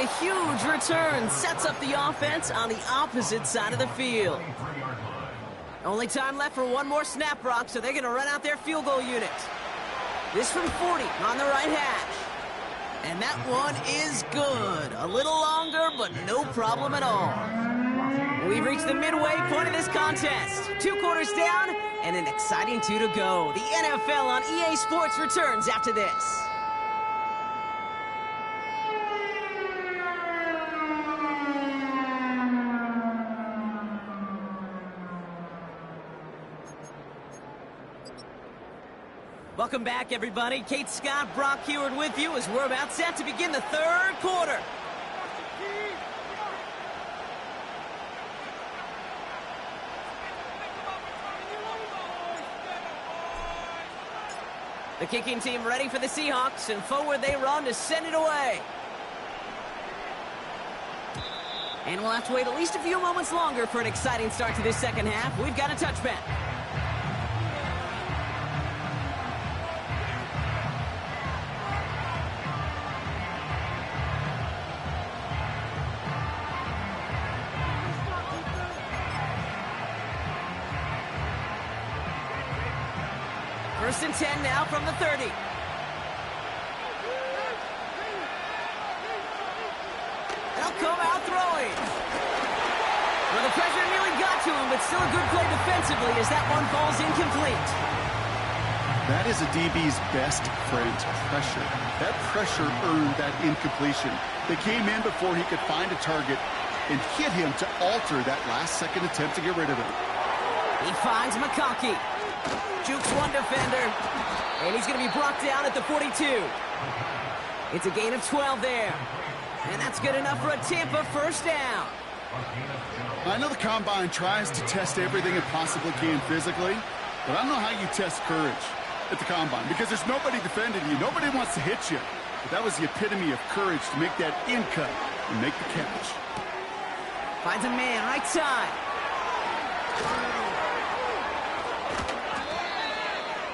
a huge return sets up the offense on the opposite side of the field. Only time left for one more snap, Brock, so they're going to run out their field goal unit. This from 40 on the right hash. And that one is good. A little longer, but no problem at all. We've reached the midway point of this contest. 2 quarters down, and an exciting 2 to go. The NFL on EA Sports returns after this. Welcome back, everybody. Kate Scott, Brock Heward with you as we're about set to begin the 3rd quarter. The kicking team ready for the Seahawks, and forward they run to send it away. And we'll have to wait at least a few moments longer for an exciting start to this second half. We've got a touchback. First and 10 now from the 30. They'll come out throwing. Well, the pressure nearly got to him, but still a good play defensively as that one falls incomplete. That is a DB's best friend, pressure. That pressure earned that incompletion. They came in before he could find a target and hit him to alter that last-second attempt to get rid of it. He finds McConkey. Jukes one defender, and he's going to be brought down at the 42. It's a gain of 12 there, and that's good enough for a Tampa first down. I know the Combine tries to test everything it possibly can physically, but I don't know how you test courage at the Combine, because there's nobody defending you. Nobody wants to hit you. But that was the epitome of courage to make that in cut and make the catch. Finds a man, right side.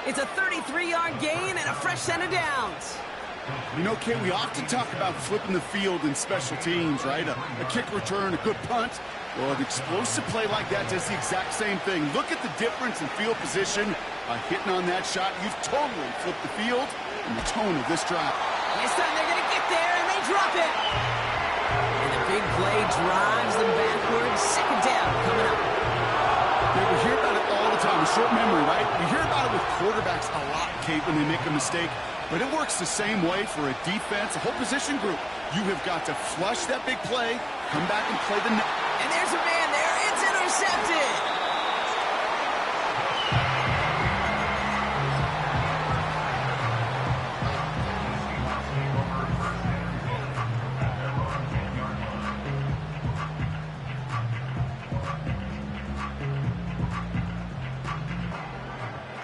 It's a 33-yard gain and a fresh set of downs. You know, Kay, we often talk about flipping the field in special teams, right? A kick return, a good punt. Well, an explosive play like that does the exact same thing. Look at the difference in field position. By hitting on that shot, you've totally flipped the field and the tone of this drive. This time they're going to get there, and they drop it. And the big play drives them backwards. Second down coming up. Yeah, we hear about it all the time. A short memory, right? We hear about it with quarterbacks a lot, Kate, when they make a mistake. But it works the same way for a defense, a whole position group. You have got to flush that big play, come back and play the... And there's a man there. It's intercepted.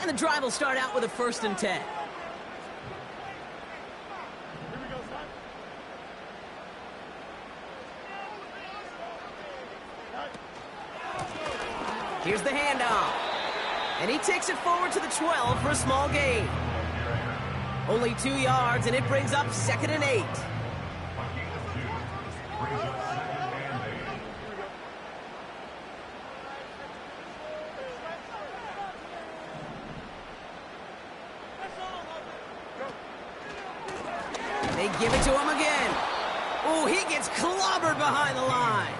And the drive will start out with a 1st and 10. Here's the handoff. And he takes it forward to the 12 for a small gain. Only 2 yards, and it brings up 2nd and 8. They give it to him again. Oh, he gets clobbered behind the line.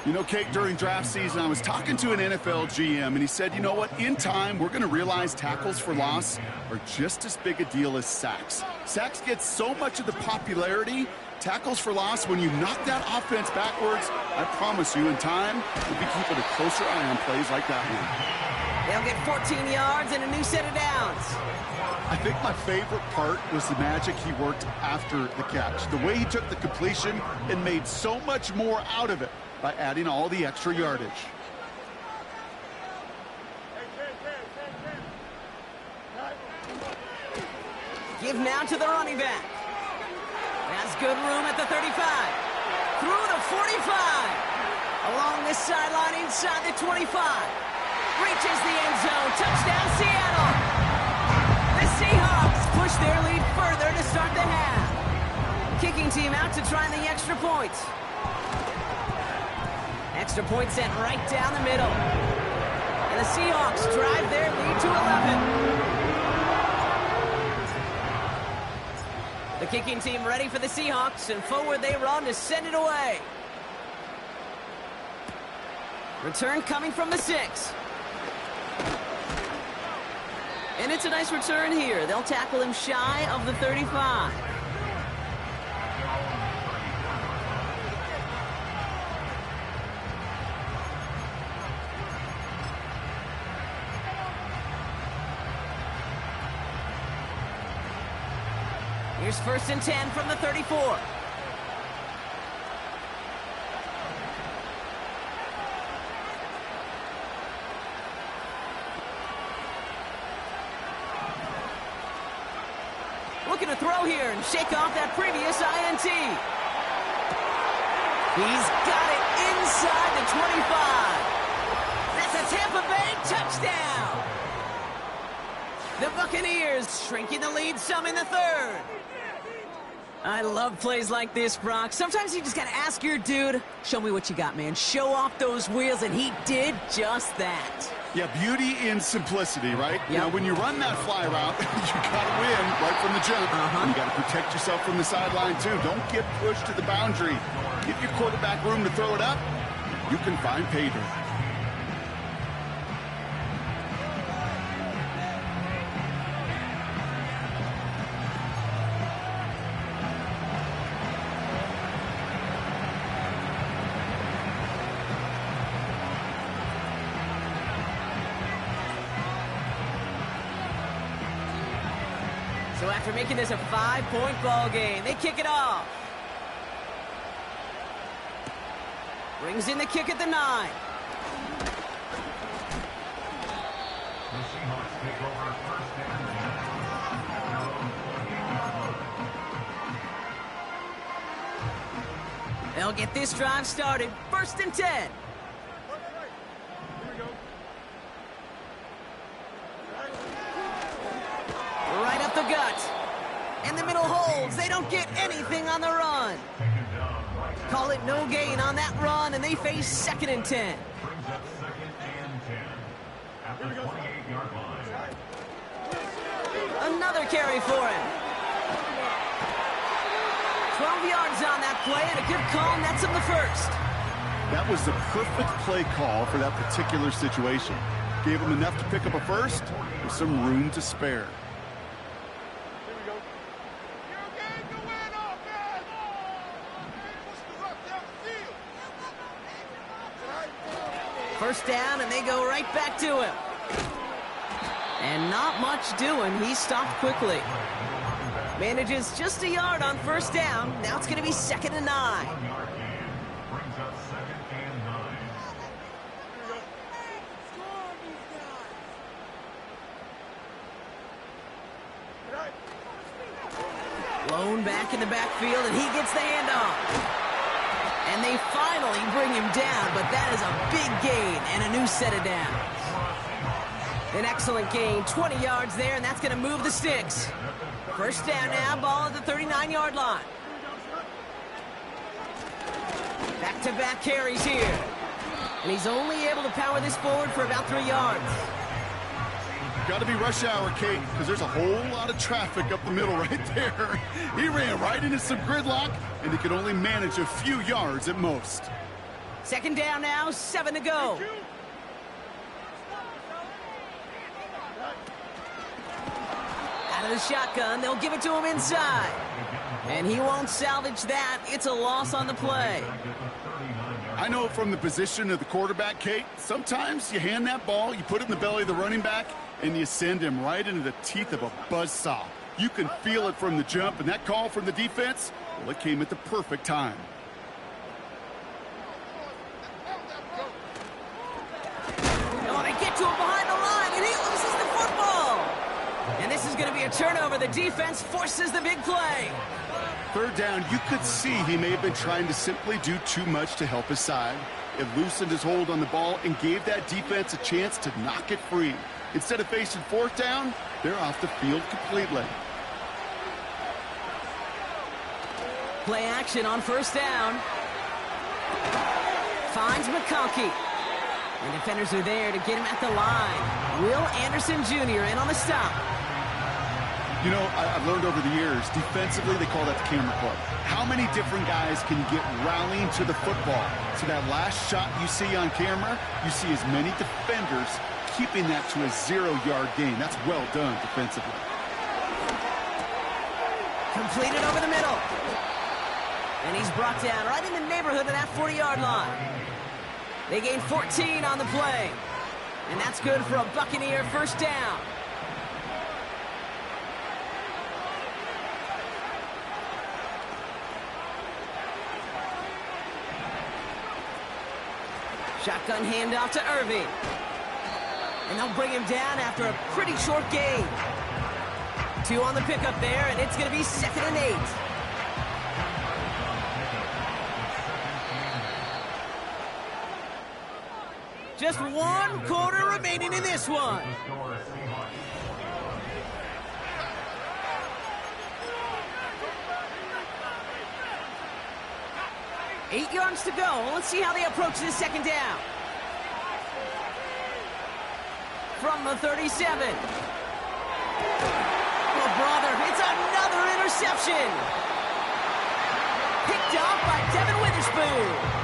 You know, Kate, during draft season, I was talking to an NFL GM, and he said, you know what, in time, we're going to realize tackles for loss are just as big a deal as sacks. Sacks get so much of the popularity. Tackles for loss, when you knock that offense backwards, I promise you, in time, we'll be keeping a closer eye on plays like that one. They'll get 14 yards and a new set of downs. I think my favorite part was the magic he worked after the catch. The way he took the completion and made so much more out of it by adding all the extra yardage. Give now to the running back. Has good room at the 35. Through the 45. Along this sideline inside the 25. Reaches the end zone. Touchdown, Seattle. The Seahawks push their lead further to start the half. Kicking kicking team out to try the extra point. Extra point sent right down the middle. And the Seahawks drive their lead to 11. The kicking team ready for the Seahawks, and forward they run to send it away. Return coming from the 6. And it's a nice return here. They'll tackle him shy of the 35. Here's 1st and 10 from the 34. Looking to throw here and shake off that previous INT. He's got it inside the 25. That's a Tampa Bay touchdown. The Buccaneers shrinking the lead some in the 3rd. I love plays like this, Brock. Sometimes you just got to ask your dude, show me what you got, man. Show off those wheels, and he did just that. Yeah, beauty in simplicity, right? Yep. Now, when you run that fly route, you got to win right from the jump. You got to protect yourself from the sideline, too. Don't get pushed to the boundary. Give your quarterback room to throw it up. You can find pay dirt. So after making this a 5-point ball game, they kick it off. Brings in the kick at the 9. They'll get this drive started. 1st and 10. Right up the gut. And the middle holds. They don't get anything on the run. Call it no gain on that run, and they face 2nd and 10. Another carry for him. 12 yards on that play, and a good call nets him the 1st. That was the perfect play call for that particular situation. Gave him enough to pick up a 1st with some room to spare. First down, and they go right back to him. And not much doing. He stopped quickly. Manages just a yard on 1st down. Now it's going to be 2nd and 9. Lone back in the backfield, and he gets the handoff. And they finally bring him down, but that is a big gain and a new set of downs. An excellent gain, 20 yards there, and that's going to move the sticks. 1st down now, ball at the 39-yard line. Back-to-back carries here. And he's only able to power this forward for about 3 yards. Got to be rush hour, Kate, because there's a whole lot of traffic up the middle right there. He ran right into some gridlock, and he could only manage a few yards at most. 2nd down now, 7 to go. Out of the shotgun, they'll give it to him inside. And he won't salvage that. It's a loss on the play. I know from the position of the quarterback, Kate, sometimes you hand that ball, you put it in the belly of the running back, and you send him right into the teeth of a buzzsaw. You can feel it from the jump, and that call from the defense, well, it came at the perfect time. Oh, they get to him behind the line, and he loses the football. And this is going to be a turnover. The defense forces the big play. 3rd down, you could see he may have been trying to simply do too much to help his side. It loosened his hold on the ball and gave that defense a chance to knock it free. Instead of facing 4th down, they're off the field completely. Play action on first down. Finds McConkey. And defenders are there to get him at the line. Will Anderson Jr. in on the stop. You know, I've learned over the years, defensively, they call that the camera club. How many different guys can you get rallying to the football? So that last shot you see on camera, you see as many defenders keeping that to a 0-yard gain. That's well done defensively. Completed over the middle. And he's brought down right in the neighborhood of that 40-yard line. They gain 14 on the play. And that's good for a Buccaneer first down. Shotgun handoff to Irving. And they'll bring him down after a pretty short gain. 2 on the pickup there, and it's going to be 2nd and 8. Just 1 quarter remaining in this one. Eight yards to go. Let's see how they approach this second down. From the 37. Oh, brother, it's another interception. Picked off by Devin Witherspoon.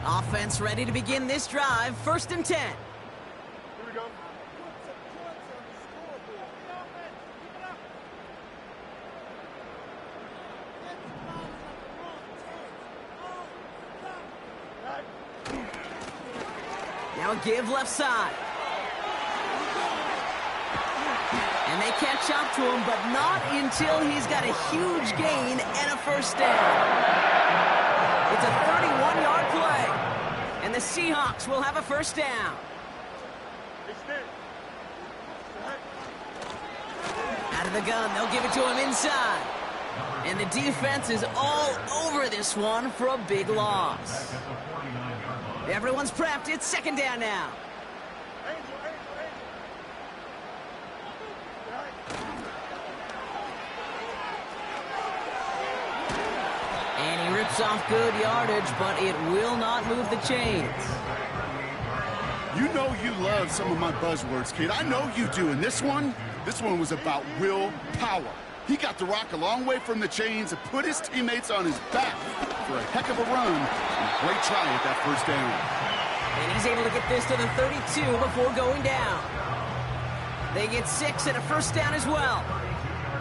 Offense ready to begin this drive. 1st and 10. Here we go. Now a give left side. And they catch up to him, but not until he's got a huge gain and a first down. It's a 31-yard play. And the Seahawks will have a first down. Out of the gun, they'll give it to him inside. And the defense is all over this one for a big loss. Everyone's prepped. It's 2nd down now. And he rips off good yardage, but it will not move the chains. You know you love some of my buzzwords, kid. I know you do. And this one was about willpower. He got the rock a long way from the chains and put his teammates on his back for a heck of a run. And a great try at that first down. And he's able to get this to the 32 before going down. They get 6 and a first down as well.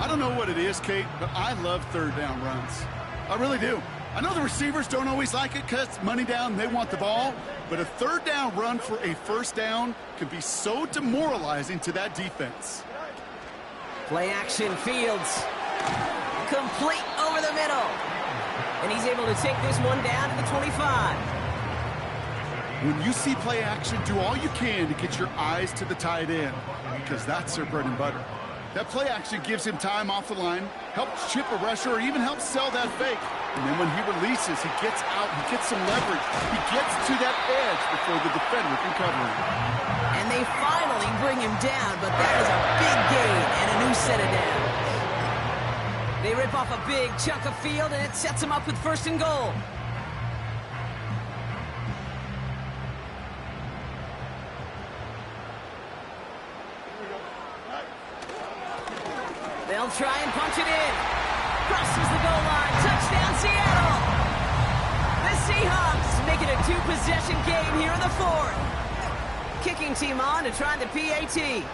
I don't know what it is, Kate, but I love 3rd down runs. I really do. I know the receivers don't always like it because it's money down, they want the ball. But a 3rd down run for a first down can be so demoralizing to that defense. Play action, Fields. Complete over the middle. And he's able to take this one down to the 25. When you see play action, do all you can to get your eyes to the tight end, because that's their bread and butter. That play action gives him time off the line, helps chip a rusher, or even helps sell that fake. And then when he releases, he gets out, he gets some leverage. He gets to that edge before the defender can cover him. And they finally bring him down, but that is a big gain and a new set of downs. They rip off a big chunk of field, and it sets them up with 1st and goal. They'll try and punch it in. Crosses the goal line. Touchdown, Seattle. The Seahawks make it a 2-possession game here in the 4th. Kicking team on to try the PAT.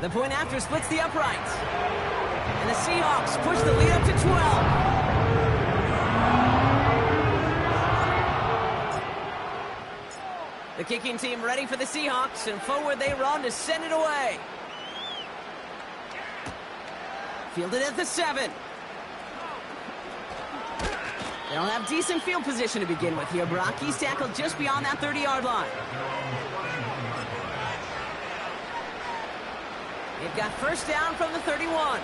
The point after splits the uprights. And the Seahawks push the lead up to 12. The kicking team ready for the Seahawks, and forward they run to send it away. Fielded at the 7. They'll have decent field position to begin with here, Brock. He's tackled just beyond that 30-yard line. They've got first down from the 31.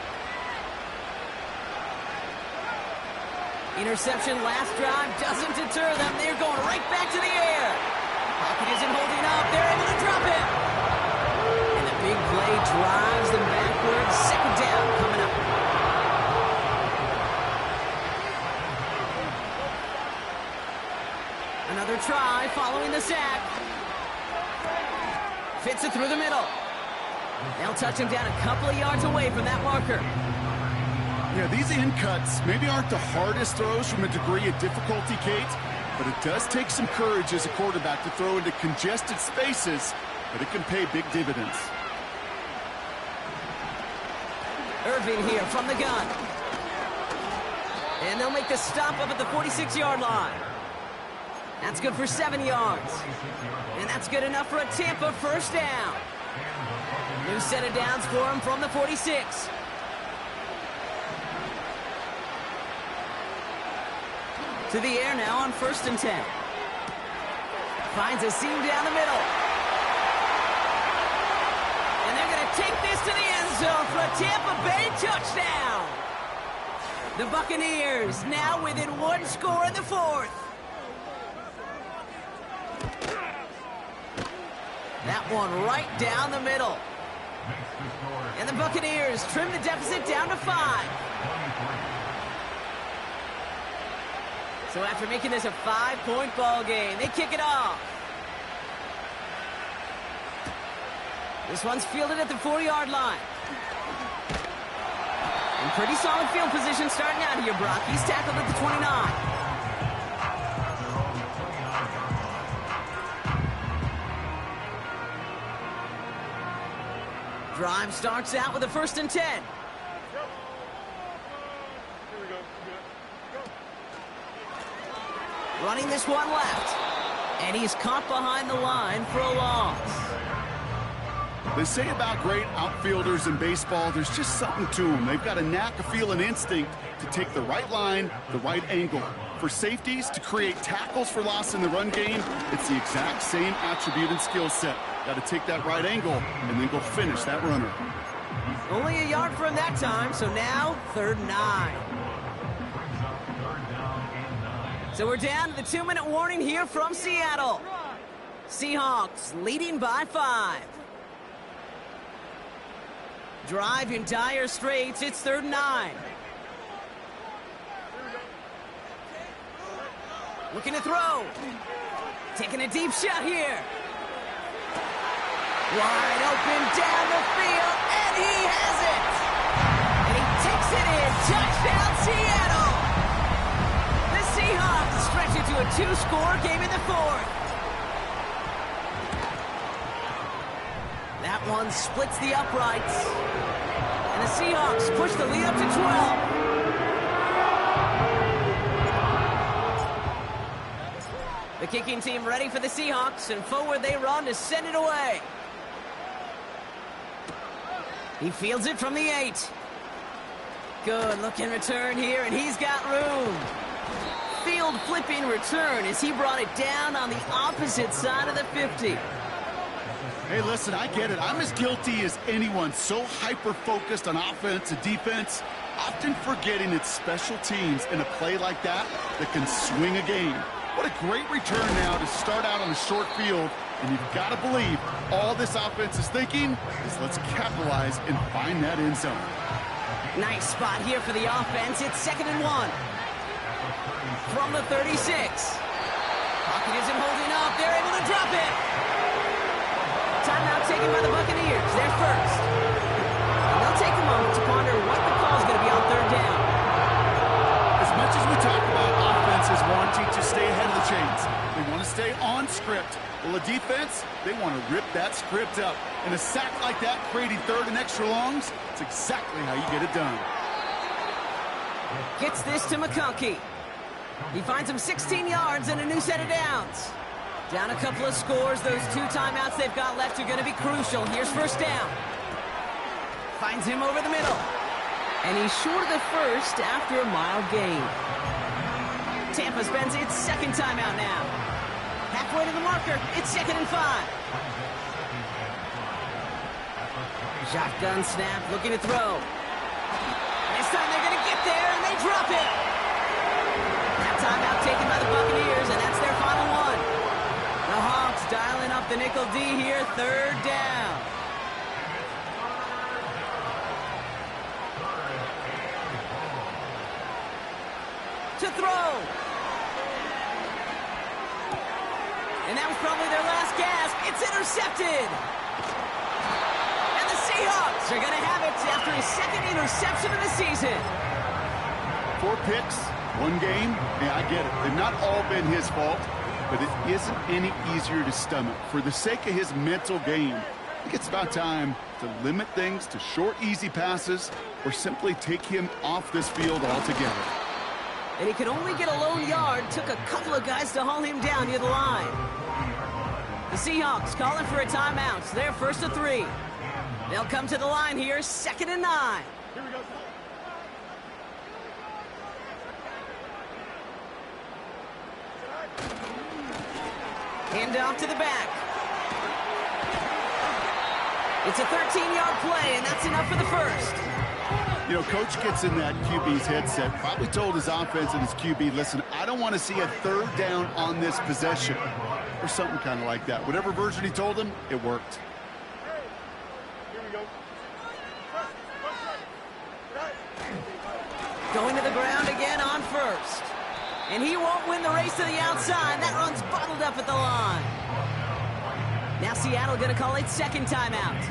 Interception last drive doesn't deter them. They're going right back to the air. Pocket isn't holding up. They're able to drop it. And the big play drives them backwards. Second down coming up. Another try following the sack. Fits it through the middle. They'll touch him down a couple of yards away from that marker. Yeah, these in cuts maybe aren't the hardest throws from a degree of difficulty, Kate, but it does take some courage as a quarterback to throw into congested spaces, but it can pay big dividends. Irving here from the gun. And they'll make the stop up at the 46-yard line. That's good for 7 yards. And that's good enough for a Tampa first down. New set of downs for him from the 46. To the air now on 1st and 10. Finds a seam down the middle. And they're going to take this to the end zone for a Tampa Bay touchdown. The Buccaneers now within one score in the 4th. That one right down the middle. And the Buccaneers trim the deficit down to 5. So after making this a 5-point ball game, they kick it off. This one's fielded at the 4-yard line. In pretty solid field position starting out here, Brock. He's tackled at the 29. Drive starts out with a 1st and 10. Here we go. Go. Running this one left. And he's caught behind the line for a loss. They say about great outfielders in baseball, there's just something to them. They've got a knack, a feel, an instinct to take the right line, the right angle. For safeties, to create tackles for loss in the run game, it's the exact same attribute and skill set. Got to take that right angle and then go finish that runner. Only a yard for him that time, so now 3rd and 9. So we're down to the 2-minute warning here from Seattle. Seahawks leading by 5. Drive in dire straits. It's 3rd and 9. Looking to throw. Taking a deep shot here. Wide open down the field, and he has it! And he takes it in. Touchdown, Seattle! The Seahawks stretch it to a 2-score game in the 4th. That one splits the uprights. And the Seahawks push the lead up to 12. The kicking team ready for the Seahawks, and forward they run to send it away. He fields it from the 8. Good looking return here, and he's got room. Field flipping return as he brought it down on the opposite side of the 50. Hey, listen, I get it. I'm as guilty as anyone. So hyper-focused on offense and defense, often forgetting it's special teams in a play like that can swing a game. What a great return now to start out on a short field. And you've got to believe all this offense is thinking is let's capitalize and find that end zone. Nice spot here for the offense. It's 2nd and 1. From the 36. Pocket isn't holding up. They're able to drop it. Timeout taken by the Buccaneers. They're first. And they'll take a moment to ponder what the call is going to be on 3rd down. As much as we talk about offenses wanting to stay ahead of the chains, they want to stay on script. Well, the defense, they want to rip that script up. And a sack like that, creating 3rd and extra longs, it's exactly how you get it done. Gets this to McConkey. He finds him 16 yards and a new set of downs. Down a couple of scores. Those 2 timeouts they've got left are going to be crucial. Here's 1st down. Finds him over the middle. And he's short of the 1st after a mild gain. Tampa spends its 2nd timeout now. Halfway to the marker, it's 2nd and 5. Shotgun snap, looking to throw. This time they're going to get there, and they drop it. taken by the Buccaneers, and that's their final one. The Hawks dialing up the nickel D here, third down. To throw. And that was probably their last gasp. It's intercepted. And the Seahawks are going to have it after his second interception of the season. 4 picks, 1 game. Yeah, I get it. They've not all been his fault, but it isn't any easier to stomach. For the sake of his mental game, I think it's about time to limit things to short, easy passes or simply take him off this field altogether. And he could only get a lone yard. Took a couple of guys to haul him down near the line. The Seahawks calling for a timeout. So they're first to 3. They'll come to the line here, 2nd and 9. Here we go. Hand off to the back. It's a 13-yard play, and that's enough for the first. You know, Coach gets in that QB's headset, probably told his offense and his QB, listen, I don't want to see a 3rd down on this possession, or something kind of like that. Whatever version he told him, it worked. Here we go. Going to the ground again on first. And he won't win the race to the outside. That run's bottled up at the line. Now Seattle going to call it 2nd timeout.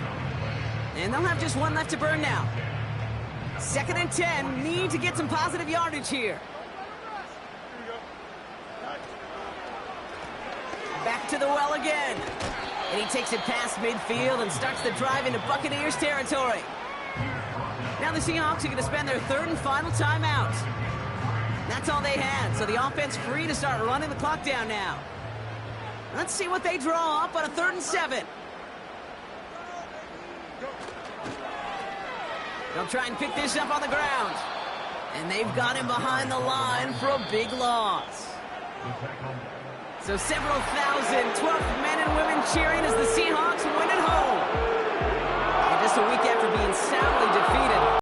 And they'll have just 1 left to burn now. 2nd and 10. Need to get some positive yardage here. Back to the well again. And he takes it past midfield and starts the drive into Buccaneers territory. Now the Seahawks are going to spend their 3rd and final timeout. That's all they had, so the offense free to start running the clock down now. Let's see what they draw up on a 3rd and 7. They'll try and pick this up on the ground. And they've got him behind the line for a big loss. So several thousand 12th men and women cheering as the Seahawks win at home. And just a week after being soundly defeated